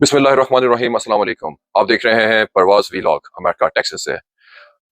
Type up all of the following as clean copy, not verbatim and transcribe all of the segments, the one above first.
बिस्मिल्लाहिर्रहमानिर्रहीम, अस्सलाम वालेकुम। आप देख रहे हैं परवाज़ व्लॉग अमेरिका टेक्सास से।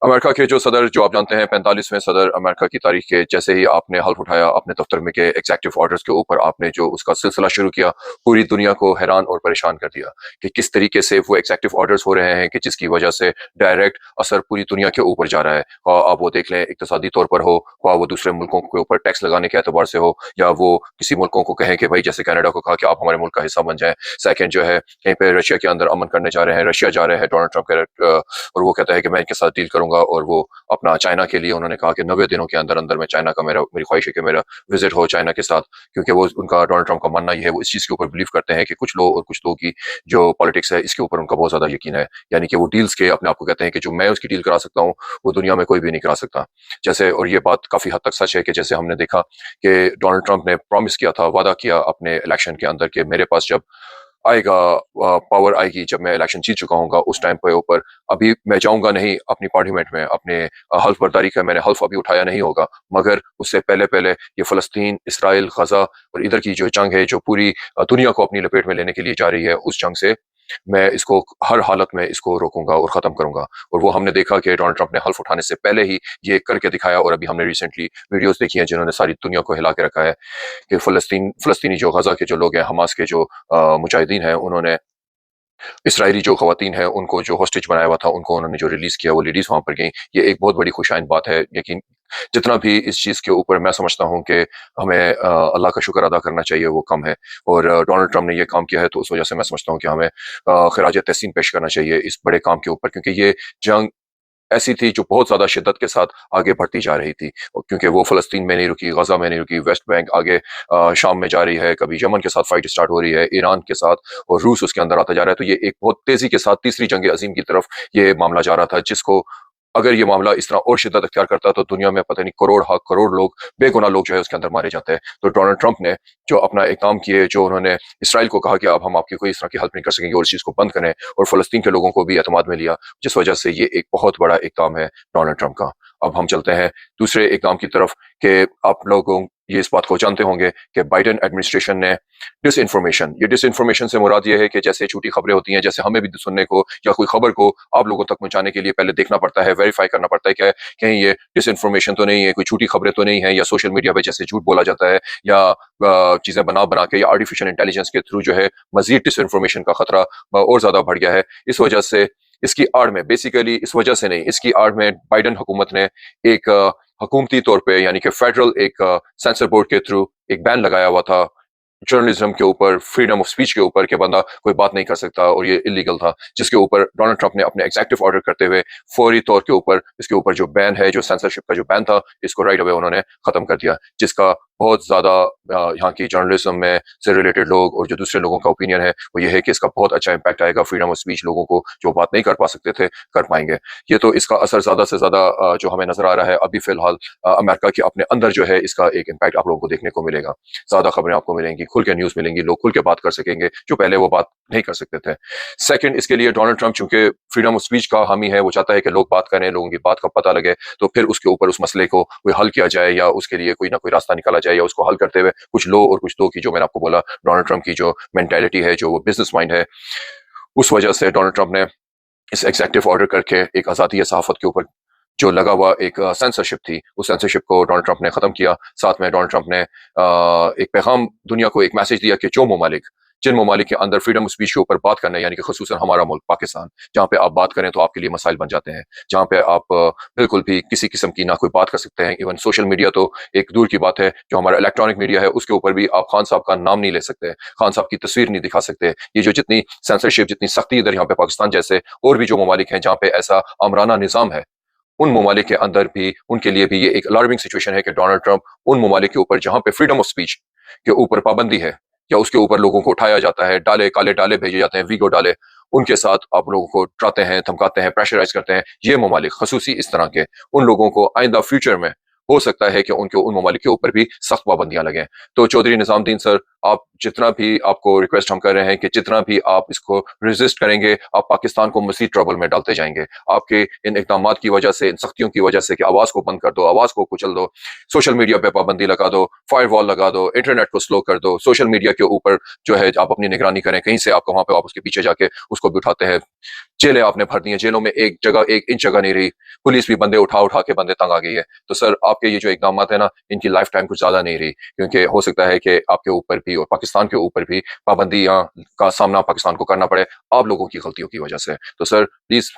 अमेरिका के जो सदर, जो आप जानते हैं 45वें सदर अमेरिका की तारीख के, जैसे ही आपने हल्फ उठाया अपने दफ्तर में के एग्जेक्टिव ऑर्डर्स के ऊपर, आपने जो उसका सिलसिला शुरू किया, पूरी दुनिया को हैरान और परेशान कर दिया कि किस तरीके से वो एग्जेक्टिव ऑर्डर्स हो रहे हैं कि जिसकी वजह से डायरेक्ट असर पूरी दुनिया के ऊपर जा रहा है। आप वो देख लें इक्तिसादी तौर पर हो, वो दूसरे मुल्कों के ऊपर टैक्स लगाने के एतबार से हो, या वो किसी मुल्कों को कहें कि भाई जैसे कनाडा को कहा कि आप हमारे मुल्क का हिस्सा बन जाएं। सेकंड जो है, कहीं पे रशिया के अंदर अमन करने जा रहे हैं, रशिया जा रहे हैं डोनाल्ड ट्रंप के, और वो कहता है कि मैं इनके साथ डील करूंगा, और वो अपना चाइना के लिए उन्होंने कहा कि 90 दिनों के अंदर अंदर मैं चाइना का मेरी ख्वाहिश है कि मेरा विजिट हो चाइना के साथ, क्योंकि वो उनका डोनाल्ड ट्रंप का मानना ये है, वो इस चीज़ के ऊपर बिलीव करते हैं कि कुछ लोग और कुछ लोगों की जो पॉलिटिक्स है इसके ऊपर उनका बहुत ज़्यादा यकीन है। यानी कि वो डील्स के अपने आप को कहते हैं कि जो मैं उसकी डील करा सकता हूँ वो दुनिया में कोई भी नहीं करा सकता। जैसे, और ये बात काफ़ी हद तक सच है कि जैसे हमने देखा कि डोनाल्ड ट्रंप ने प्रॉमिस किया था, वादा किया अपने इलेक्शन के अंदर कि मेरे पास जब आएगा, पावर आएगी, जब मैं इलेक्शन जीत चुका हूँगा उस टाइम पे ऊपर अभी मैं जाऊँगा नहीं अपनी पार्लियामेंट में, अपने हल्फ बर्दारी का मैंने हल्फ अभी उठाया नहीं होगा, मगर उससे पहले ये फ़लस्तीन, इसराइल, गज़ा और इधर की जो जंग है जो पूरी दुनिया को अपनी लपेट में लेने के लिए जा रही है, उस जंग से मैं इसको हर हालत में इसको रोकूंगा और ख़त्म करूंगा। और वो हमने देखा कि डोनाल्ड ट्रंप ने हल्फ उठाने से पहले ही ये करके दिखाया, और अभी हमने रिसेंटली वीडियोस देखी हैं जिन्होंने सारी दुनिया को हिला के रखा है कि फ़लस्तीनी जो गज़ा के जो लोग हैं, हमास के जो मुजाहिदीन हैं, उन्होंने इसराइली जो खवातीन हैं उनको जो हॉस्टेज बनाया हुआ था उनको उन्होंने जो रिलीज़ किया, वो लेडीज़ वहाँ पर गईं। ये एक बहुत बड़ी खुशाइंद बात है। लेकिन जितना भी इस चीज़ के ऊपर मैं समझता हूँ कि हमें अल्लाह का शुक्र अदा करना चाहिए, वो कम है। और डोनाल्ड ट्रंप ने ये काम किया है तो उस वजह से मैं समझता हूँ कि हमें खिराज तहसीन पेश करना चाहिए इस बड़े काम के ऊपर, क्योंकि ये जंग ऐसी थी जो बहुत ज़्यादा शिद्दत के साथ आगे बढ़ती जा रही थी, और क्योंकि वो फ़लस्तीन में नहीं रुकी, गज़ा में नहीं रुकी, वेस्ट बैंक आगे शाम में जा रही है, कभी यमन के साथ फाइट स्टार्ट हो रही है, ईरान के साथ, और रूस उसके अंदर आता जा रहा है। तो ये एक बहुत तेज़ी के साथ तीसरी जंग अज़ीम की तरफ ये मामला जा रहा था, जिसको अगर ये मामला इस तरह और शिद्दत अख्तियार करता तो दुनिया में पता नहीं करोड़ हा करोड़ लोग, बेगुनाह लोग जो है उसके अंदर मारे जाते हैं। तो डोनाल्ड ट्रंप ने जो अपना इक़दाम किए, जो उन्होंने इसराइल को कहा कि अब हम आपकी कोई इस तरह की हेल्प नहीं कर सकेंगे और इस चीज़ को बंद करें, और फ़लस्तीन के लोगों को भी एतमाद में लिया, जिस वजह से ये एक बहुत बड़ा इक़दाम है डोनाल्ड ट्रंप का। अब हम चलते हैं दूसरे इक़दाम की तरफ कि आप लोगों ये इस बात को जानते होंगे कि बाइडेन एडमिनिस्ट्रेशन ने ये डिसइन्फॉर्मेशन से मुराद ये है कि जैसे झूठी खबरें होती हैं, जैसे हमें भी सुनने को या कोई खबर को आप लोगों तक पहुंचाने के लिए पहले देखना पड़ता है, वेरीफाई करना पड़ता है कि कहीं ये डिसइन्फॉर्मेशन तो नहीं है, कोई झूठी खबरें तो नहीं है, या सोशल मीडिया पे जैसे झूठ बोला जाता है, या चीज़ें बना बना के, या आर्टिफिशियल इंटेलिजेंस के थ्रू जो है मजीद डिसइन्फॉर्मेशन का खतरा और ज़्यादा बढ़ गया है। इस वजह से इसकी आड़ में, बेसिकली इस वजह से नहीं, इसकी आड़ में बाइडेन हुकूमत ने एक हुकूमती तौर पे, यानी कि फेडरल एक सेंसर बोर्ड के थ्रू एक बैन लगाया हुआ था जर्नलिज्म के ऊपर, फ्रीडम ऑफ स्पीच के ऊपर, कि बंदा कोई बात नहीं कर सकता, और ये इलीगल था, जिसके ऊपर डोनाल्ड ट्रंप ने अपने एग्जेक्टिव ऑर्डर करते हुए फौरी तौर के ऊपर इसके ऊपर जो बैन है, जो सेंसरशिप का जो बैन था, इसको राइट अवे उन्होंने खत्म कर दिया, जिसका बहुत ज़्यादा यहाँ की जर्नलिज्म में से रिलेटेड लोग और जो दूसरे लोगों का ओपिनियन है वो ये है कि इसका बहुत अच्छा इम्पैक्ट आएगा, फ्रीडम ऑफ स्पीच, लोगों को जो बात नहीं कर पा सकते थे कर पाएंगे। ये तो इसका असर ज़्यादा से ज़्यादा जो हमें नजर आ रहा है अभी फिलहाल अमेरिका के अपने अंदर जो है, इसका एक इम्पैक्ट आप लोगों को देखने को मिलेगा। ज़्यादा खबरें आपको मिलेंगी, खुल के न्यूज़ मिलेंगी, लोग खुल के बात कर सकेंगे जो पहले वो बात नहीं कर सकते थे। सेकंड, इसके लिए डोनाल्ड ट्रंप चूंकि फ्रीडम ऑफ स्पीच का हामी है, वो चाहता है कि लोग बात करें, लोगों की बात का पता लगे, तो फिर उसके ऊपर उस मसले को कोई हल किया जाए, या उसके लिए कोई ना कोई रास्ता निकाला जाए, या उसको हल करते हुए कुछ लो और कुछ दो की, जो मैंने आपको बोला डोनाल्ड ट्रंप की जो मेंटालिटी है, जो वो बिजनेस माइंड है, उस वजह से डोनाल्ड ट्रंप ने इस एग्जेक्टिव ऑर्डर करके एक आज़ादी सहाफ़त के ऊपर जो लगा हुआ एक सेंसरशिप थी, उस सेंसरशिप को डोनाल्ड ट्रंप ने ख़त्म किया। साथ में डोनाल्ड ट्रंप ने एक पैगाम दुनिया को, एक मैसेज दिया कि जिन ममालिक के अंदर फ्रीडम ऑफ स्पीच के ऊपर बात करना है, यानी कि ख़ुसूसन हमारा मुल्क पाकिस्तान, जहाँ पे आप बात करें तो आपके लिए मसाइल बन जाते हैं, जहाँ पे आप बिल्कुल भी किसी किस्म की ना कोई बात कर सकते हैं। इवन सोशल मीडिया तो एक दूर की बात है, जो हमारा इलेक्ट्रॉनिक मीडिया है उसके ऊपर भी आप खान साहब का नाम नहीं ले सकते, खान साहब की तस्वीर नहीं दिखा सकते। ये जो जितनी सेंसरशिप, जितनी सख्ती इधर यहाँ पे पाकिस्तान जैसे और भी जो ममालिक हैं जहाँ पे ऐसा आमराना निज़ाम है, उन ममालिक के अंदर भी, उनके लिए भी ये एक अलार्मिंग सिचुएशन है कि डोनाल्ड ट्रंप उन ममालिक के ऊपर जहाँ पे फ्रीडम ऑफ स्पीच के ऊपर पाबंदी है, या उसके ऊपर लोगों को उठाया जाता है, डाले काले डाले भेजे जाते हैं, वीगो डाले, उनके साथ आप लोगों को डराते हैं, धमकाते हैं, प्रेशराइज करते हैं। ये ममालिक खसूसी इस तरह के, उन लोगों को आइंदा फ्यूचर में हो सकता है कि उनके उन ममालिक के ऊपर भी सख्त पाबंदियां लगें। तो चौधरी निजामुद्दीन सर, आप जितना भी आपको रिक्वेस्ट हम कर रहे हैं कि जितना भी आप इसको रेजिस्ट करेंगे, आप पाकिस्तान को मज़ीद ट्रबल में डालते जाएंगे। आपके इन इक़दामात की वजह से, इन सख्तियों की वजह से कि आवाज़ को बंद कर दो, आवाज़ को कुचल दो, सोशल मीडिया पे पाबंदी लगा दो, फायर वॉल लगा दो, इंटरनेट को स्लो कर दो, सोशल मीडिया के ऊपर जो है आप अपनी निगरानी करें, कहीं से आपको वहाँ पे आप उसके पीछे जाके उसको भी उठाते हैं। जेलें आपने भर दी हैं, जेलों में एक इंच जगह नहीं रही, पुलिस भी बंदे उठा उठा के बंदे तंग आ गई है। तो सर आपके ये जो इक़दामात है ना, इनकी लाइफ टाइम कुछ ज़्यादा नहीं रही, क्योंकि हो सकता है कि आपके ऊपर भी और पाकिस्तान के ऊपर भी पाबंदियाँ का सामना पाकिस्तान को करना पड़े आप लोगों की गलतियों की वजह से। तो सर प्लीज़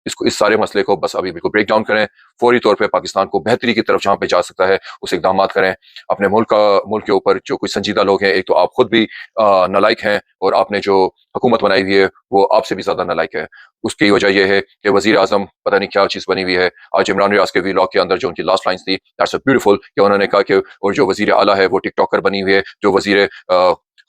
इस सारे मसले को बस अभी बिल्कुल ब्रेक डाउन करें, फौरी तौर पे पाकिस्तान को बेहतरी की तरफ जहाँ पे जा सकता है उस इक़दामात करें। अपने मुल्क के ऊपर जो कुछ संजीदा लोग हैं, एक तो आप खुद भी नालायक हैं और आपने जो हुकूमत बनाई हुई है वो आपसे भी ज़्यादा नालायक है। उसकी वजह ये है कि वज़ीर-ए-आज़म पता नहीं क्या चीज़ बनी हुई है। आज इमरान रियाज़ के व्लॉग के अंदर जो उनकी लास्ट लाइन्स थी, दैट्स सो ब्यूटीफुल, कि उन्होंने कहा कि और जो वज़ीर आला है वो टिकटॉकर बनी हुई है, जो वज़ीर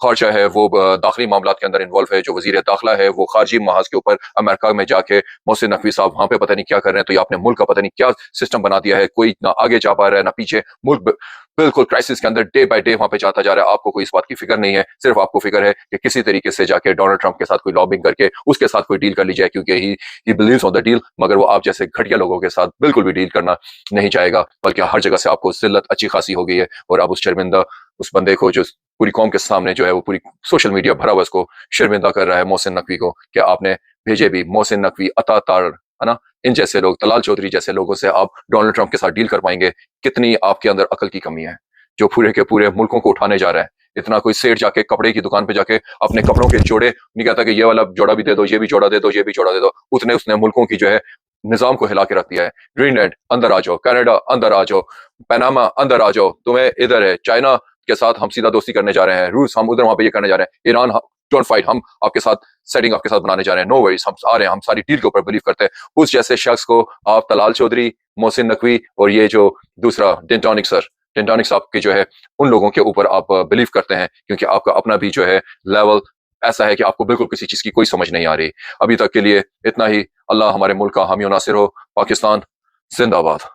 ख़ारजा है वो दाखिली मामलात के अंदर इन्वॉल्व है, जो वज़ीर दाखिला है वो ख़ारजी महाज़ के ऊपर अमेरिका में जाके मोहसिन नकवी साहब वहाँ पे पता नहीं क्या कर रहे हैं। तो ये आपने मुल्क का पता नहीं क्या सिस्टम बना दिया है, कोई ना आगे जा पा रहा है ना पीछे। मुल्क बिल्कुल क्राइसिस के अंदर डे बाय डे वहाँ पे जाता जा रहा है। आपको कोई इस बात की फिक्र नहीं है, सिर्फ आपको फिक्र है कि किसी तरीके से जाके डोनाल्ड ट्रंप के साथ कोई लॉबिंग करके उसके साथ कोई डील कर ली जाए, क्योंकि he believes on the deal, मगर वो आप जैसे घटिया लोगों के साथ बिल्कुल भी डील करना नहीं चाहेगा, बल्कि हर जगह से आपको जिल्लत अच्छी खासी हो गई है। और अब उस बंदे को जो पूरी कौम के सामने जो है वो पूरी सोशल मीडिया भरा हुआ उसको शर्मिंदा कर रहा है, मोहसिन नकवी को, कि आपने भेजे भी मोहसिन नकवी, अता तार, है ना, इन जैसे लोग, तलाल चौधरी जैसे लोगों से आप डोनाल्ड ट्रंप के साथ डील कर पाएंगे? कितनी आपके अंदर अकल की कमी है, जो पूरे के पूरे मुल्कों को उठाने जा रहा है। इतना कोई सेठ जाके कपड़े की दुकान पे जाके अपने कपड़ों के जोड़े नहीं कहता कि ये वाला जोड़ा भी दे दो, ये भी जोड़ा दे दो, ये भी जोड़ा दे दो। उतने उसने मुल्कों की जो है निजाम को हिला के रख दिया है। ग्रीनलैंड अंदर आ जाओ, कनाडा अंदर आ जाओ, पनामा अंदर आ जाओ, तुम्हें इधर है चाइना के साथ हम सीधा दोस्ती करने जा रहे हैं, रूस हम उधर वहां पे ये करने जा रहे हैं, ईरान डोंट फाइट, हम आपके साथ सेटिंग आपके साथ बनाने जा रहे हैं, नो वरीज, हम आ रहे हैं, हम सारी डील के ऊपर बिलीव करते हैं। उस जैसे शख्स को आप तलाल चौधरी, मोहसिन नकवी और ये जो दूसरा डेंटोनिक साहब के जो है उन लोगों के ऊपर आप बिलीव करते हैं, क्योंकि आपका अपना भी जो है लेवल ऐसा है कि आपको बिल्कुल किसी चीज की कोई समझ नहीं आ रही। अभी तक के लिए इतना ही। अल्लाह हमारे मुल्क का हामी और नासिर हो। पाकिस्तान जिंदाबाद।